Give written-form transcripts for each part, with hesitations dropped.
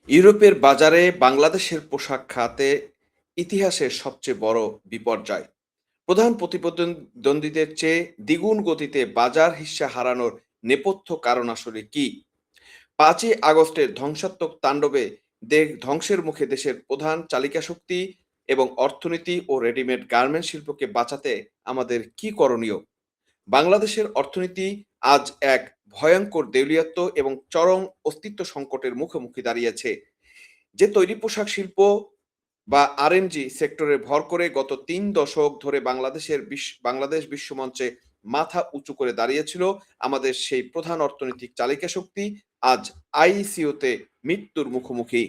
ইউরোপের বাজারে বাংলাদেশের পোশাক খাতে ইতিহাসের সবচেয়ে বড় বিপর্যয়। প্রধান প্রতিদ্বন্দ্বীদের চেয়ে দ্বিগুণ গতিতে বাজার হিস্যা হারানোর নেপথ্য কারণ আসলে কি? ৫ই আগস্টের ধ্বংসাত্মক তাণ্ডবে ধ্বংসের মুখে দেশের প্রধান চালিকা শক্তি এবং অর্থনীতি ও রেডিমেড গার্মেন্ট শিল্পকে বাঁচাতে আমাদের কি করণীয়? বাংলাদেশের অর্থনীতি আজ এক ভয়ঙ্কর দেউলিয়াত্ব এবং চরম অস্তিত্ব সংকটের মুখোমুখি দাঁড়িয়েছে। যে তৈরি পোশাক শিল্প বা আরএমজি সেক্টরে ভর করে গত ৩ দশক ধরে বাংলাদেশ বিশ্বমঞ্চে মাথা উঁচু করে দাঁড়িয়েছিল, আমাদের সেই প্রধান অর্থনৈতিক চালিকা শক্তি আজ আইইসিওতে মৃত্যুর মুখোমুখি।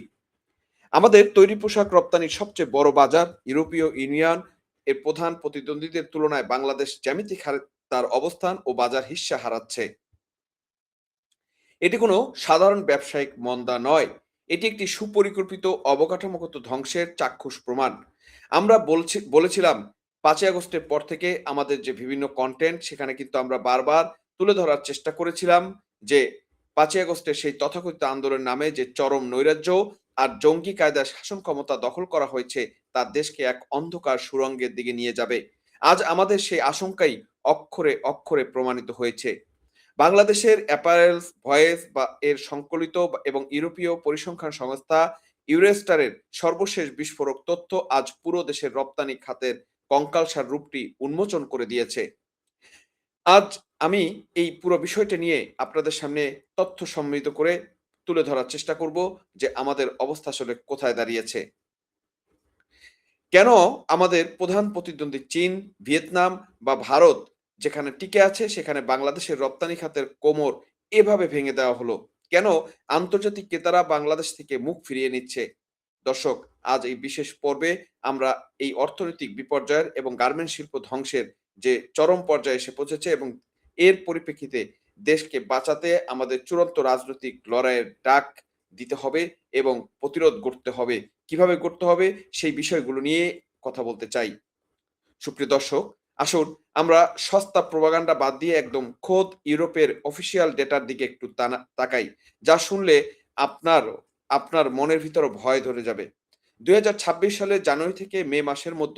আমাদের তৈরি পোশাক রপ্তানির সবচেয়ে বড় বাজার ইউরোপীয় ইউনিয়ন এর প্রধান প্রতিদ্বন্দ্বীদের তুলনায় বাংলাদেশ জ্যামিতিক হারে তার অবস্থান ও বাজার হিস্যা হারাচ্ছে। এটি কোনো সাধারণ ব্যবসায়িক মন্দা নয়। এটি একটি সুপরিকল্পিত অবকাঠামোগত ধ্বংসের চাক্ষুষ প্রমাণ। আমরা বলেছিলাম ৫ই আগস্টের পর থেকে আমাদের যে বিভিন্ন কনটেন্ট সেখানে কিন্তু আমরা বারবার তুলে ধরার চেষ্টা করেছিলাম যে ৫ই আগস্টের সেই তথাকথিত আন্দোলনের নামে যে চরম নৈরাজ্য আর জঙ্গি কায়দায় শাসন ক্ষমতা দখল করা হয়েছে তা দেশকে এক অন্ধকার সুড়ঙ্গের দিকে নিয়ে যাবে। আজ আমাদের সেই আশঙ্কাই অক্ষরে অক্ষরে প্রমাণিত হয়েছে। বাংলাদেশের অ্যাপারেলস ভয়েস বা এর সংকলিত এবং ইউরোপীয় পরিসংখ্যান সংস্থা ইউরোস্টারের সর্বশেষ বিস্ফোরক তথ্য আজ পুরো দেশের রপ্তানি খাতের কঙ্কালসার রূপটি উন্মোচন করে দিয়েছে। আজ আমি এই পুরো বিষয়টা নিয়ে আপনাদের সামনে তথ্য সমৃদ্ধ করে তুলে ধরার চেষ্টা করব যে আমাদের অবস্থা আসলে কোথায় দাঁড়িয়েছে। কেন আমাদের প্রধান প্রতিদ্বন্দ্বী চীন, ভিয়েতনাম বা ভারত যেখানে টিকে আছে সেখানে বাংলাদেশের রপ্তানি খাতের কোমর এভাবে ভেঙে দেওয়া হলো? কেন আন্তর্জাতিক ক্রেতারা বাংলাদেশ থেকে মুখ ফিরিয়ে নিচ্ছে? দর্শক, আজ এই বিশেষ পর্বে আমরা এই অর্থনৈতিক বিপর্যয়ের এবং গার্মেন্টস শিল্প ধ্বংসের যে চরম পর্যায়ে এসে পৌঁছেছে এবং এর পরিপ্রেক্ষিতে দেশকে বাঁচাতে আমাদের চূড়ান্ত রাজনৈতিক লড়াইয়ের ডাক দিতে হবে এবং প্রতিরোধ গড়তে হবে। কিভাবে করতে হবে সেই বিষয়গুলো নিয়ে কথা বলতে চাই। সুপ্রিয় দর্শক, আসুন আমরা সস্তা প্রোপাগান্ডা বাদ দিয়ে একদম খোদ ইউরোপের অফিসিয়াল ডেটার দিকে একটু তাকাই, যা শুনলে আপনার আপনার মনের ভিতরে ভয় ধরে যাবে। ২০২৬ সালের জানুয়ারি থেকে মে মাসের মধ্য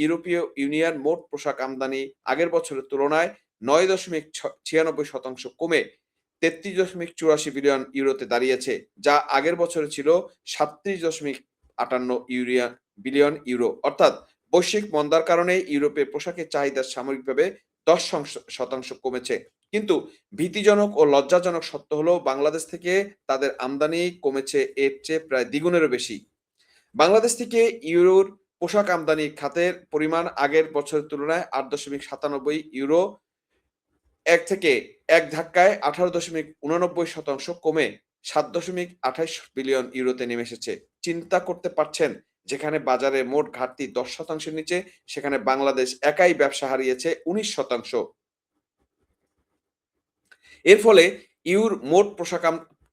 ইউরোপীয় ইউনিয়ন মোট পোশাক আমদানি আগের বছরের তুলনায় ৯.৯৬% কমে ৩৩.৮৪ বিলিয়ন ইউরোতে দাঁড়িয়েছে, যা আগের বছরে ছিল ৩৭.৫৮ বিলিয়ন ইউরো। অর্থাৎ বৈশ্বিক মন্দার কারণে ইউরোপে পোশাকের চাহিদা সাময়িকভাবে ১০% কমেছে। কিন্তু ভীতিজনক ও লজ্জাজনক সত্য হলো বাংলাদেশ থেকে তাদের আমদানি কমেছে এর চেয়ে প্রায় দ্বিগুণেরও বেশি। বাংলাদেশ থেকে ইউরোর পোশাক আমদানি খাতের পরিমাণ আগের বছরের তুলনায় ৮.৯৭ ইউরো এক থেকে এক ধাক্কায় ১৮.৮৯% কমে ৭.২৮ বিলিয়ন ইউরোতে নেমে এসেছে। চিন্তা করতে পারছেন, যেখানে বাজারে মোট ঘাটতি ১০% নিচে, সেখানে বাংলাদেশ একাই ব্যবসা হারিয়েছে ১৯%। এর ফলে মোট পোশাক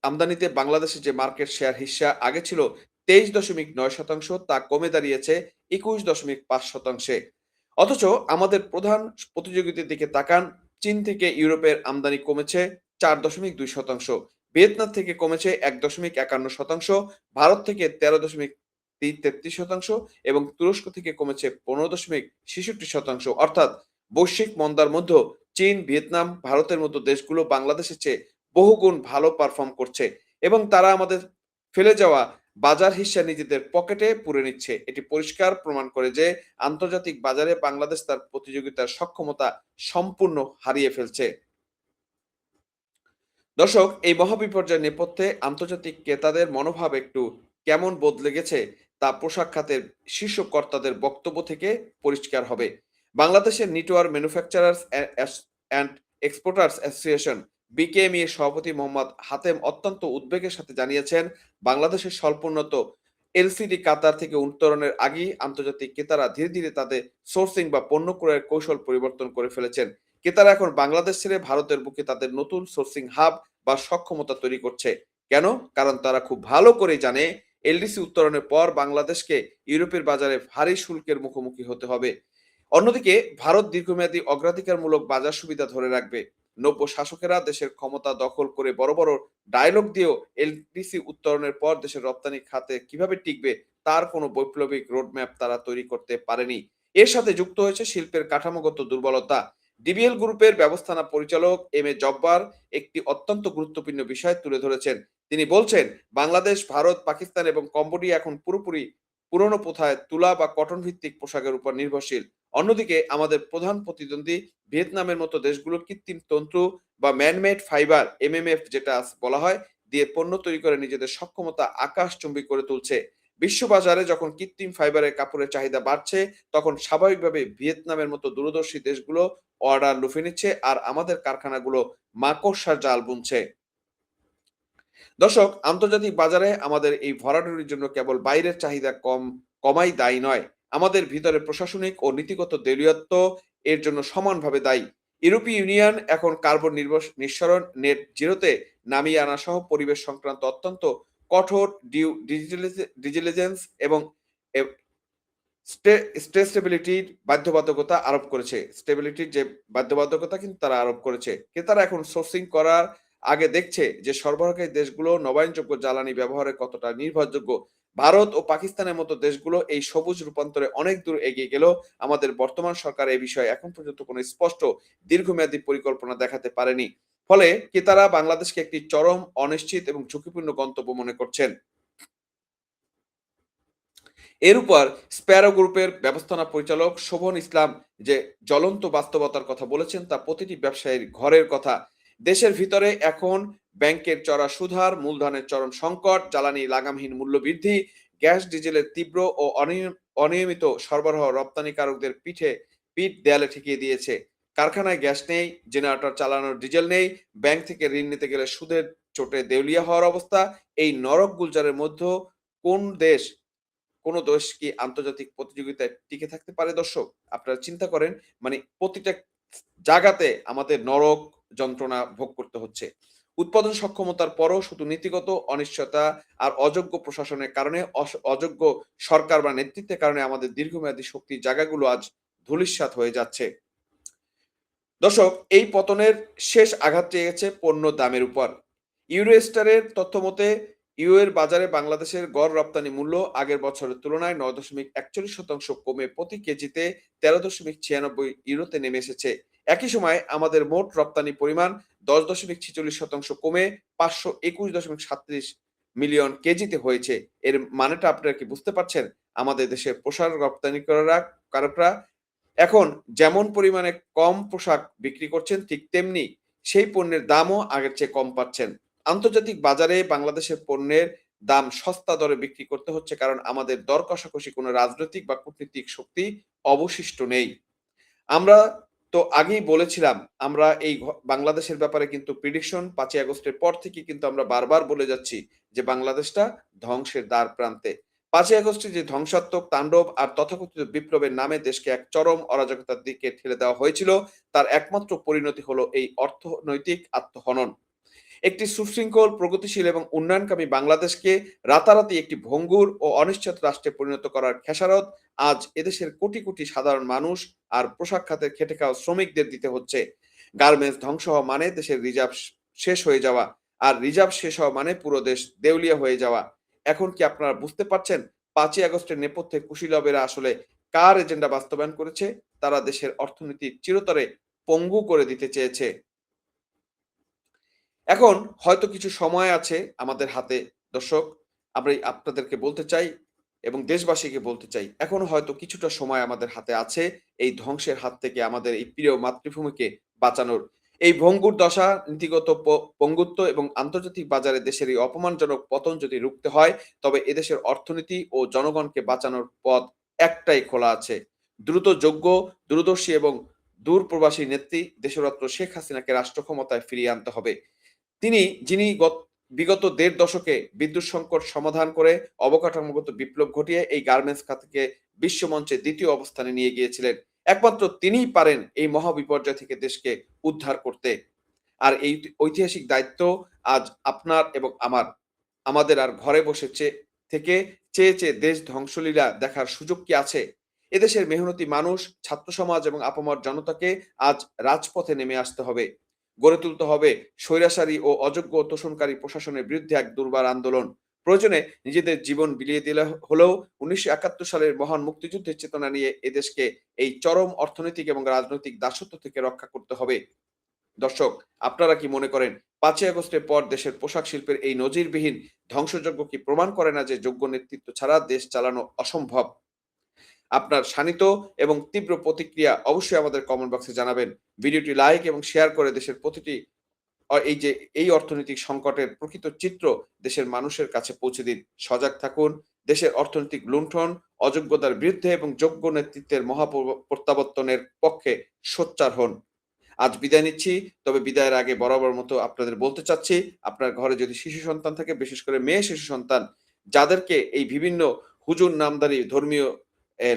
আমদানিতে বাংলাদেশের যে মার্কেট শেয়ার হিস্যা আগে ছিল ২৩.৯%, তা কমে দাঁড়িয়েছে ২১.৫%। অথচ আমাদের প্রধান প্রতিযোগীদের দিকে তাকান। চীন থেকে ইউরোপের আমদানি কমেছে ৪.২%, ভিয়েতনাম থেকে কমেছে ১.৫১%, ভারত থেকে ১৩.৩৩% এবং তুরস্ক থেকে কমেছে ১৫.৬৬%। অর্থাৎ বৈশ্বিক মন্দার মধ্যেও চীন, ভিয়েতনাম, ভারতের মতো দেশগুলো বাংলাদেশের চেয়ে বহুগুণ ভালো পারফর্ম করছে এবং তারা আমাদের ফেলে যাওয়া বাজার হিস্যা নিজেদের পকেটে পুরে নিচ্ছে। এটি পরিষ্কার প্রমাণ করে যে আন্তর্জাতিক বাজারে বাংলাদেশ তার প্রতিযোগিতার সক্ষমতা সম্পূর্ণ হারিয়ে ফেলছে। দর্শক, এই মহাবিপর্যয়ের নেপথ্যে আন্তর্জাতিক ক্রেতাদের মনোভাব একটু কেমন বদলে গেছে তা পোশাক খাতের শীর্ষ কর্তাদের বক্তব্য থেকে পরিষ্কার হবে। বাংলাদেশের knitwear manufacturers and exporters association BKMEA এর সভাপতি মোহাম্মদ হাতেম অত্যন্ত উদ্বেগের সাথে জানিয়েছেন, বাংলাদেশের স্বল্পোন্নত এলসিডি কাতার থেকে উত্তরণের আগেই আন্তর্জাতিক ক্রেতারা ধীরে ধীরে তাদের সোর্সিং বা পণ্য ক্রয়ের কৌশল পরিবর্তন করে ফেলেছেন। ক্রেতারা এখন বাংলাদেশ ছেড়ে ভারতের বুকে তাদের নতুন সোর্সিং হাব বা সক্ষমতা তৈরি করছে। কেন? কারণ তারা খুব ভালো করে জানে এলডিসি উত্তরণের পর বাংলাদেশকে ইউরোপের বাজারে ভারী শুল্কের মুখোমুখি হতে হবে। অন্যদিকে ভারত দীর্ঘমেয়াদী অগ্রাধিকারমূলক বাজার সুবিধা ধরে রাখবে। নব্য শাসকেরা দেশের ক্ষমতা দখল করে বড় বড় ডায়লগ দিয়েও এলডিসি উত্তরণের পর দেশের রপ্তানি খাতে কিভাবে টিকবে তার কোনো বৈপ্লবিক রোডম্যাপ তারা তৈরি করতে পারেনি। এর সাথে যুক্ত হয়েছে শিল্পের কাঠামোগত দুর্বলতা। ডিবিএল গ্রুপের ব্যবস্থাপনা পরিচালক এম এ জব্বার একটি অত্যন্ত গুরুত্বপূর্ণ বিষয় তুলে ধরেছেন। তিনি বলছেন, বাংলাদেশ, ভারত, পাকিস্তান এবং কম্বোডিয়া এখন পুরোপুরি পুরনো প্রথায় তুলা বা কটন ভিত্তিক পোশাকের উপর নির্ভরশীল। অন্যদিকে আমাদের প্রধান প্রতিদ্বন্দ্বী ভিয়েতনামের মতো দেশগুলো কৃত্রিম তন্তু বা ম্যানমেড ফাইবার এমএমএফ যেটা বলা হয় দিয়ে পণ্য তৈরি করে নিজেদের সক্ষমতা আকাশচুম্বী করে তুলছে। বিশ্ববাজারে যখন কৃত্রিম ফাইবারের কাপড়ের চাহিদা বাড়ছে, তখন স্বাভাবিকভাবে ভিয়েতনামের মতো দূরদর্শী দেশগুলো অর্ডার লুফে নিচ্ছে আর আমাদের কারখানাগুলো মাকড়সার জাল বুনছে। দর্শক, আন্তর্জাতিক বাজারে আমাদের এই ভরাডুরির জন্য কেবল বাইরের চাহিদা কমাই দায়ী নয়, আমাদের ভিতরে প্রশাসনিক ও নীতিগত দেউলিয়াত্ব এর জন্য সমানভাবে দায়ী। ইউরোপীয় ইউনিয়ন এখন কার্বন নিঃসরণ নেট জিরোতে নামিয়ে আনা সহ পরিবেশ সংক্রান্ত অত্যন্ত কঠোর ডিজিলিজেন্স এবং স্টেবিলিটির বাধ্যবাধকতা আরোপ করেছে। স্টেবিলিটির যে বাধ্যবাধকতা কিন্তু তারা আরোপ করেছে। ক্রেতারা এখন সোর্সিং করার আগে দেখছে যে সরবরাহকারী দেশগুলো নবায়নযোগ্য জ্বালানি ব্যবহারে কতটা নির্ভরযোগ্য। ভারত ও পাকিস্তানের মতো দেশগুলো এই সবুজ রূপান্তরে অনেক দূর এগিয়ে গেলেও আমাদের বর্তমান সরকার এই বিষয়ে এখন পর্যন্ত কোনো স্পষ্ট দীর্ঘমেয়াদী পরিকল্পনা দেখাতে পারেনি। ফলে ক্রেতারা বাংলাদেশকে একটি চরম অনিশ্চিত এবং ঝুঁকিপূর্ণ গন্তব্য মনে করছেন। এর উপর স্প্যারো গ্রুপের ব্যবস্থাপনা পরিচালক শোভন ইসলাম যে জ্বলন্ত বাস্তবতার কথা বলেছেন তা প্রতিটি ব্যবসায়ীর ঘরের কথা। দেশের ভিতরে এখন ব্যাংকের চড়া সুদহার, মূলধনের চরম সংকট, জ্বালানি লাগামহীন মূল্য বৃদ্ধি, গ্যাস ডিজেলের তীব্র ও অনিয়মিত সরবরাহ রপ্তানিকারকদের পিঠ দেয়ালে ঠেকিয়ে দিয়েছে। কারখানায় গ্যাস নেই, জেনারেটর চালানোর ডিজেল নেই, ব্যাংক থেকে ঋণ নিতে গেলে সুদের চোটে দেউলিয়া হওয়ার অবস্থা। এই নরক গুলজারের মধ্যে কোন দেশ কোন দেশ কি আন্তর্জাতিক প্রতিযোগিতায় টিকে থাকতে পারে দর্শক? আপনারা চিন্তা করেন, মানে প্রতিটা জায়গাতে আমাদের নরক যন্ত্রণা ভোগ করতে হচ্ছে। উৎপাদন সক্ষমতার পরও শুধু নীতিগত অনিশ্চয়তা আর অযোগ্য প্রশাসনের কারণে অযোগ্য সরকার বা নেতৃত্বের কারণে আমাদের দীর্ঘমেয়াদী শক্তির জায়গাগুলো আজ ধূলিসাৎ হয়ে যাচ্ছে। দর্শক, এই পতনের শেষ আঘাত চেয়েছে পণ্য দামের উপর। ইউরোস্টারের তথ্য মতে এর বাজারে বাংলাদেশের গড় রপ্তানি মূল্য আগের বছরের তুলনায় ৯.৪১% কমে প্রতি কেজিতে ১৩.৯৬ ইউরোতে নেমে এসেছে। একই সময় আমাদের মোট রপ্তানি পরিমাণ ১০.৪৬% কমে ৫২১.৩৭ মিলিয়ন কেজিতে হয়েছে। এর মানেটা আপনারা কি বুঝতে পারছেন? আমাদের দেশের পোশাক কারকরা এখন যেমন পরিমাণে কম পোশাক বিক্রি করছেন, ঠিক তেমনি সেই পণ্যের দামও আগের চেয়ে কম পাচ্ছেন। আন্তর্জাতিক বাজারে বাংলাদেশের পণ্যের দাম সস্তা দরে বিক্রি করতে হচ্ছে কারণ আমাদের দর কষাকষি কোনো রাজনৈতিক বা কূটনীতিক শক্তি অবশিষ্ট নেই। আমরা তো আগেই বলেছিলাম, আমরা এই বাংলাদেশের ব্যাপারে কিন্তু প্রিডিকশন ৫ই আগস্টের পর থেকে কিন্তু আমরা বারবার বলে যাচ্ছি যে বাংলাদেশটা ধ্বংসের দ্বার প্রান্তে। ৫ই আগস্টে যে ধ্বংসাত্মক তাণ্ডব আর তথাকথিত বিপ্লবের নামে দেশকে এক চরম অরাজকতার দিকে ঠেলে দেওয়া হয়েছিল, তার একমাত্র পরিণতি হলো এই অর্থনৈতিক আত্মহনন। একটি সুশৃঙ্খল, প্রগতিশীল এবং উন্নয়নকামী বাংলাদেশকে রাতারাতি একটি ভঙ্গুর ও অনিশ্চিত রাষ্ট্রে পরিণত করার খেসারত আজ এদেশের কোটি কোটি সাধারণ মানুষ আর পোশাক খাতে খেটে খাওয়া শ্রমিকদের দিতে হচ্ছে। গার্মেন্টস ধ্বংস হওয়া মানে দেশের রিজার্ভ শেষ হয়ে যাওয়া, আর রিজার্ভ শেষ হওয়া মানে পুরো দেশ দেউলিয়া হয়ে যাওয়া। এখন কি আপনারা বুঝতে পারছেন ৫ই আগস্টের নেপথ্যে কুশীলবেরা আসলে কার এজেন্ডা বাস্তবায়ন করেছে? তারা দেশের অর্থনীতি চিরতরে পঙ্গু করে দিতে চেয়েছে। এখন হয়তো কিছু সময় আছে আমাদের হাতে দর্শক। আমি আপনাদেরকে বলতে চাই এবং দেশবাসীকে বলতে চাই, এখনো হয়তো কিছুটা সময় আমাদের হাতে আছে এই ধ্বংসের হাত থেকে আমাদের এই প্রিয় মাতৃভূমিকে বাঁচানোর। এই ভঙ্গুর দশা, নীতিগত পঙ্গুত্ব এবং আন্তর্জাতিক বাজারে দেশের এই অপমানজনক পতন যদি রুখতে হয়, তবে এদেশের অর্থনীতি ও জনগণকে বাঁচানোর পথ একটাই খোলা আছে। দ্রুত, যোগ্য, দূরদর্শী এবং দূরপ্রবাসী নেত্রী দেশরত্ন শেখ হাসিনাকে রাষ্ট্র ক্ষমতায় ফিরিয়ে আনতে হবে। যিনি বিগত ১.৫ দশকে বিদ্যুৎ সংকট সমাধান করে অবকাঠামোগত বিপ্লব ঘটিয়ে এই গার্মেন্টস খাতকে বিশ্বমঞ্চে ২য় অবস্থানে নিয়ে গিয়েছিলেন। একমাত্র তিনিই পারেন এই মহাবিপর্যয় থেকে দেশকে উদ্ধার করতে। আর এই ঐতিহাসিক দায়িত্ব আজ আপনার এবং আমাদের আর ঘরে বসে চেয়ে চেয়ে দেশ ধ্বংসলীলা দেখার সুযোগ কি আছে? এদেশের মেহনতি মানুষ, ছাত্র সমাজ এবং আপামর জনতাকে আজ রাজপথে নেমে আসতে হবে। গড়ে তুলতে হবে স্বৈরাচারী ও অযোগ্য তোষণকারী প্রশাসনের বিরুদ্ধে এক দুর্বার আন্দোলন। প্রয়োজনে নিজেদের জীবন বিলিয়ে দিলে হলেও ১৯৭১ সালের মহান মুক্তিযুদ্ধের চেতনা নিয়ে এদেশকে এই চরম অর্থনৈতিক এবং রাজনৈতিক দাসত্ব থেকে রক্ষা করতে হবে। দর্শক, আপনারা কি মনে করেন ৫ই আগস্টের পর দেশের পোশাক শিল্পের এই নজিরবিহীন ধ্বংসযজ্ঞ কি প্রমাণ করে না যে যোগ্য নেতৃত্ব ছাড়া দেশ চালানো অসম্ভব? আপনার শানিত এবং তীব্র প্রতিক্রিয়া অবশ্যই আমাদের কমেন্ট বক্সে জানাবেন। ভিডিওটি লাইক এবং শেয়ার করে দেশের প্রতিটি এই যে এই অর্থনৈতিক সংকটের প্রকৃত চিত্র দেশের মানুষের কাছে পৌঁছে দিন। সজাগ থাকুন। দেশের অর্থনৈতিক লুণ্ঠন, অযোগ্যতার বিরুদ্ধে এবং যোগ্য নেতৃত্বের প্রত্যাবর্তনের পক্ষে সোচ্চার হন। আজ বিদায় নিচ্ছি। তবে বিদায়ের আগে বরাবর মতো আপনাদের বলতে চাচ্ছি, আপনার ঘরে যদি শিশু সন্তান থাকে, বিশেষ করে মেয়ে শিশু সন্তান, যাদেরকে এই বিভিন্ন হুজুর নামধারী ধর্মীয়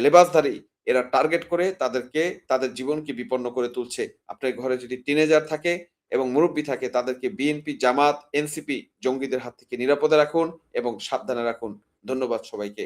লেবাসধারী এরা টার্গেট করে তাদেরকে তাদের জীবনকে বিপন্ন করে তুলছে। আপনার ঘরে যদি টিনেজার থাকে এবং মুরুব্বি থাকে তাদেরকে বিএনপি, জামাত, এনসিপি জঙ্গিদের হাত থেকে নিরাপদে রাখুন এবং সাবধানে রাখুন। ধন্যবাদ সবাইকে।